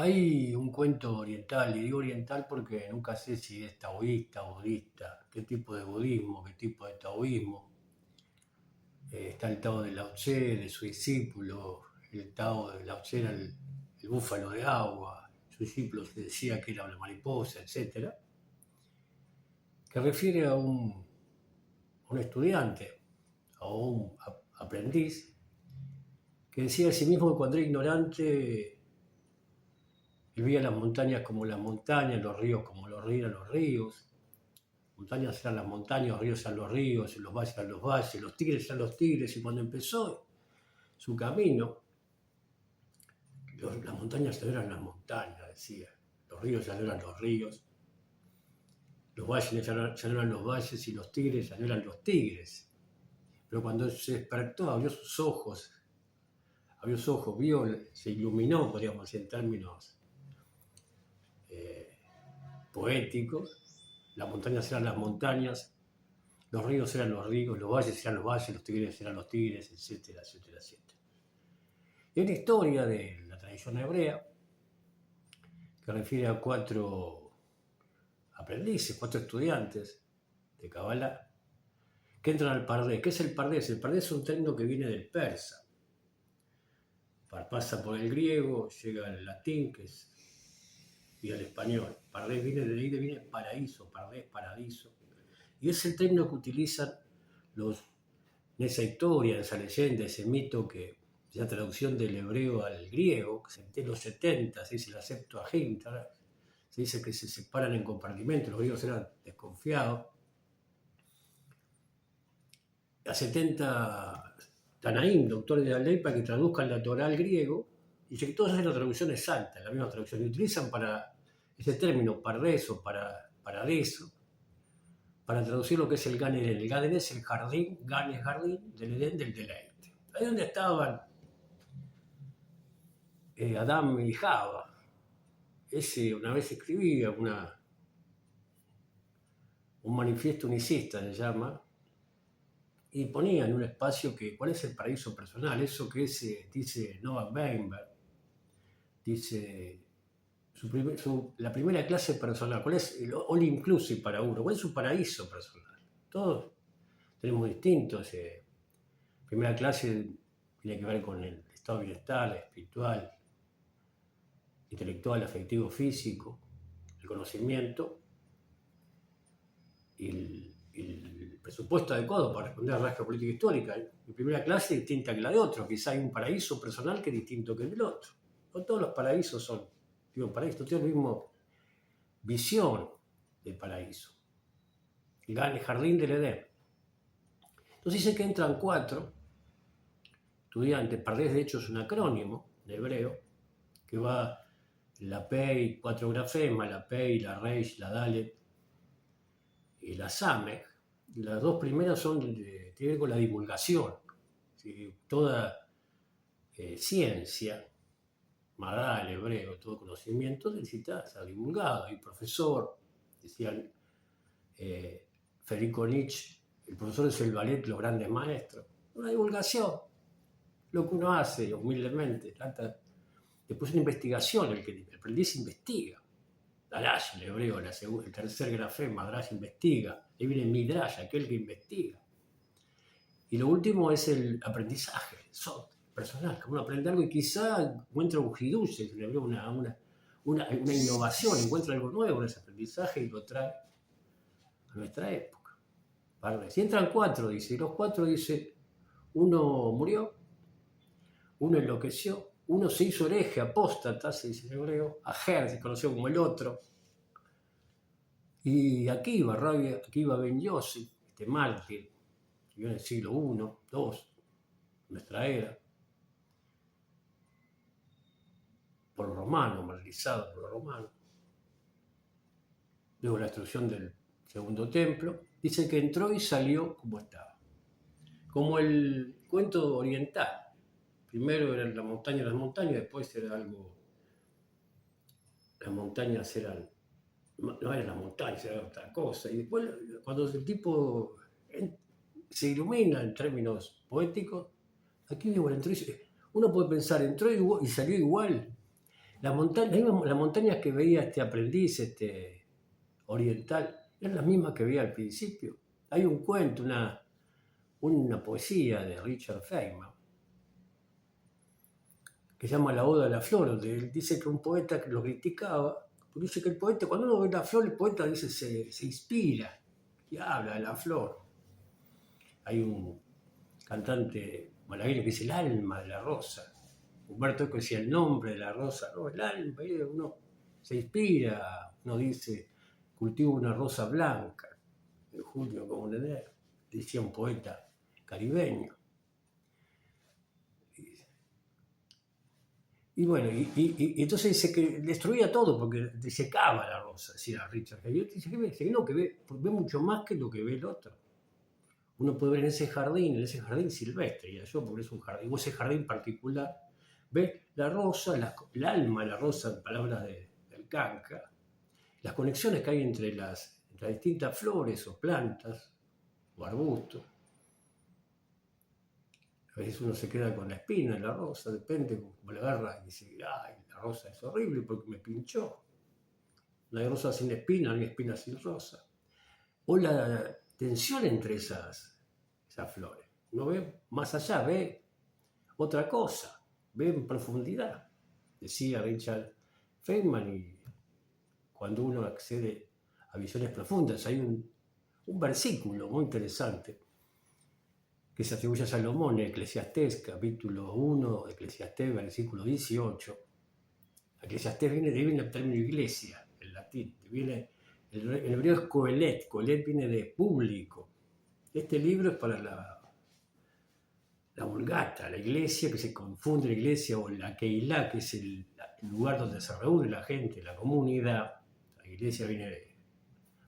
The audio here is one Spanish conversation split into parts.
Hay un cuento oriental, y digo oriental porque nunca sé si es taoísta, budista, qué tipo de budismo, qué tipo de taoísmo. Está el Tao de Lao Tse, de su discípulo, el Tao de Lao Tse era el búfalo de agua, su discípulo se decía que era una mariposa, etcétera, que refiere a un estudiante, a un aprendiz, que decía a sí mismo que cuando era ignorante él veía las montañas como las montañas, los ríos como los ríos eran los ríos, montañas eran las montañas, los ríos eran los ríos, los valles eran los valles, los tigres eran los tigres, y cuando empezó su camino, las montañas ya no eran las montañas, decía, los ríos ya no eran los ríos, los valles ya no eran los valles y los tigres ya no eran los tigres. Pero cuando se despertó, abrió sus ojos, vio, se iluminó, podríamos decir en términos poéticos, las montañas eran las montañas, los ríos eran los ríos, los valles eran los valles, los tigres eran los tigres, etcétera, etcétera, etcétera. Y hay una historia de la tradición hebrea que refiere a 4 aprendices, 4 estudiantes de Kabbalah que entran al Pardés. ¿Qué es el Pardés? El Pardés es un término que viene del persa. Pasa por el griego, llega al latín, y al español. Pardés viene de ahí, viene paraíso, Pardés, paradiso. Y es el término que utilizan en esa historia, en esa leyenda, ese mito, que la traducción del hebreo al griego, que en los 70 se dice la Septuaginta, se dice que se separan en compartimentos, los griegos eran desconfiados. A 70 Tanaín, doctores de la ley, para que traduzcan la Torá al griego, y que todos hacen la traducción exacta, la misma traducción, y utilizan para ese término pardes o paradiso, para traducir lo que es el Gan Eden. El Gan Eden es el jardín, Gan es jardín, del Edén del deleite. Ahí donde estaban Adán y Java. Ese una vez escribía un manifiesto unicista, se llama, y ponía en un espacio cuál es el paraíso personal, eso que dice Noah Weinberg, dice la primera clase personal, cuál es el all inclusive para uno, cuál es su paraíso personal. Todos tenemos distintos. Primera clase tiene que ver con el estado de bienestar, espiritual, intelectual, afectivo, físico, el conocimiento y el presupuesto adecuado para responder a la rasca política histórica. Mi primera clase es distinta que la de otro, quizá hay un paraíso personal que es distinto que el del otro. No todos los paraísos son, paraísos, no tienen la misma visión del paraíso. El jardín del Edén. Entonces dice que entran 4 estudiantes, Pardés de hecho es un acrónimo de hebreo, que va la Pei, 4 grafemas, la Pei, la Reish, la Dalet y la Samech. Las 2 primeras tienen que ver con la divulgación. ¿Sí? Toda ciencia, Madá, el hebreo, todo conocimiento necesita ser divulgado. Hay profesor, decían Federico Nietzsche, el profesor es el ballet, los grandes maestros. Una divulgación, lo que uno hace humildemente, después una investigación, el aprendiz investiga. Darash, el hebreo, el tercer grafema, Darash investiga. Ahí viene Midrash, aquel que investiga. Y lo último es el aprendizaje, el sot, personal, que uno aprende algo y quizá encuentra un hidush, el hebreo, una innovación, encuentra algo nuevo en ese aprendizaje y lo trae a nuestra época. Si entran 4, dice, y los 4, dice, uno murió, uno enloqueció, uno se hizo hereje, apóstata, se dice en hebreo, Ajer, se conoció como el otro. Y Akiva Ben Yossi, este mártir, que vivió en el siglo I, II, nuestra era, por los romanos, martirizado por los romanos. Luego la destrucción del segundo templo, dice que entró y salió como estaba. Como el cuento oriental. Primero eran las montañas, después era algo. Las montañas no eran las montañas, era otra cosa. Y después, cuando el tipo se ilumina en términos poéticos, aquí entró uno puede pensar, entró y salió igual. las montañas que veía este aprendiz oriental, eran las mismas que veía al principio. Hay un cuento, una poesía de Richard Feynman, que se llama La Oda a la Flor, donde él dice que un poeta que lo criticaba, porque dice que el poeta, cuando uno ve la flor, el poeta dice se inspira y habla de la flor. Hay un cantante malagueño que dice el alma de la rosa. Humberto Eco decía el nombre de la rosa, no, el alma, y uno se inspira, uno dice, cultivo una rosa blanca, en junio como en enero, decía un poeta caribeño. Y bueno, y entonces dice que destruía todo porque desecaba la rosa, decía Richard. Y él dice que ve, no, que ve mucho más que lo que ve el otro. Uno puede ver en ese jardín silvestre, y yo porque es un jardín, o ese jardín particular, ve la rosa, el alma de la rosa, en palabras del Canca, las conexiones que hay entre las distintas flores o plantas o arbustos. A veces uno se queda con la espina en la rosa, depende, como la agarra y dice, ay, la rosa es horrible porque me pinchó. No hay rosa sin espina, no hay espina sin rosa. O la tensión entre esas flores. Uno ve más allá, ve otra cosa, ve en profundidad. Decía Richard Feynman, y cuando uno accede a visiones profundas, hay un versículo muy interesante que se atribuye a Salomón en Eclesiastés, capítulo 1, Eclesiastés, versículo 18. Eclesiastés viene el término iglesia, en latín, viene, en hebreo es coelet viene de público. Este libro es para la Vulgata, la iglesia, que se confunde la iglesia, o la Keilah, que es el lugar donde se reúne la gente, la comunidad. La iglesia viene de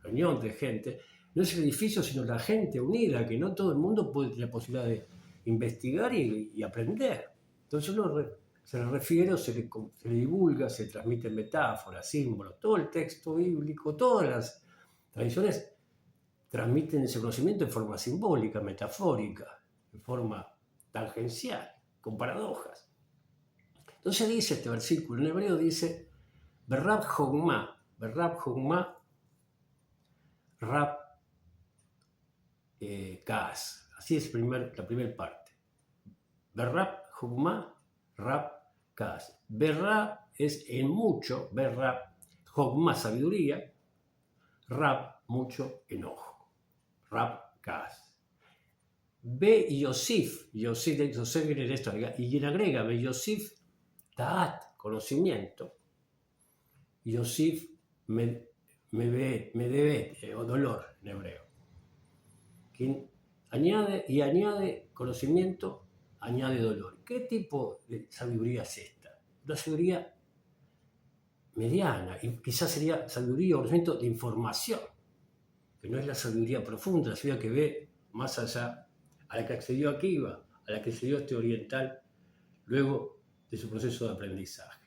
reunión de gente. No es el edificio, sino la gente unida, que no todo el mundo puede tener la posibilidad de investigar y aprender. Entonces uno se le refiere, o se le divulga, se transmiten metáforas, símbolos, todo el texto bíblico, todas las tradiciones transmiten ese conocimiento en forma simbólica, metafórica, en forma tangencial, con paradojas. Entonces dice este versículo, en hebreo dice, Berrab Jogma, Rab Kaas. Así es la primera parte. Berrab Jogma, Rab Kaas. Berrab es en mucho, Berrab, Jogma sabiduría, Rab mucho enojo, Rab Kaas. Be Yosif viene de esto, y le agrega Be Yosif Taat, conocimiento. Yosif me debe, o dolor en hebreo. Quien añade conocimiento, añade dolor. ¿Qué tipo de sabiduría es esta? Una sabiduría mediana, y quizás sería sabiduría o conocimiento de información, que no es la sabiduría profunda, la sabiduría que ve más allá, a la que accedió Akiva, a la que accedió este oriental luego de su proceso de aprendizaje.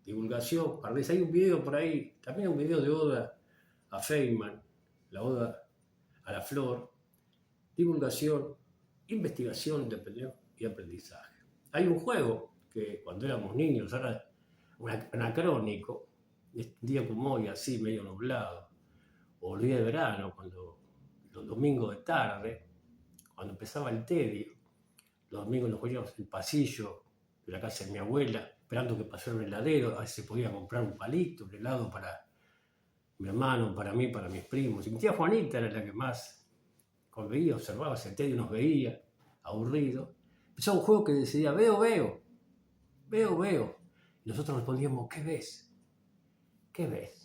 Divulgación, hay un video por ahí, también un video de Oda a Feynman, la Oda a la Flor, divulgación, investigación, y aprendizaje. Hay un juego que cuando éramos niños, ahora anacrónico, un día como hoy, así medio nublado, o el día de verano, cuando los domingos de tarde, cuando empezaba el tedio, los domingos nos poníamos en el pasillo de la casa de mi abuela, esperando que pasara un heladero, a veces se podía comprar un palito, un helado para mi hermano, para mí, para mis primos. Y mi tía Juanita era la que más veía, observaba, se tedio, nos veía, aburrido. Empezaba un juego que decía, veo. Y nosotros respondíamos, ¿qué ves? ¿Qué ves?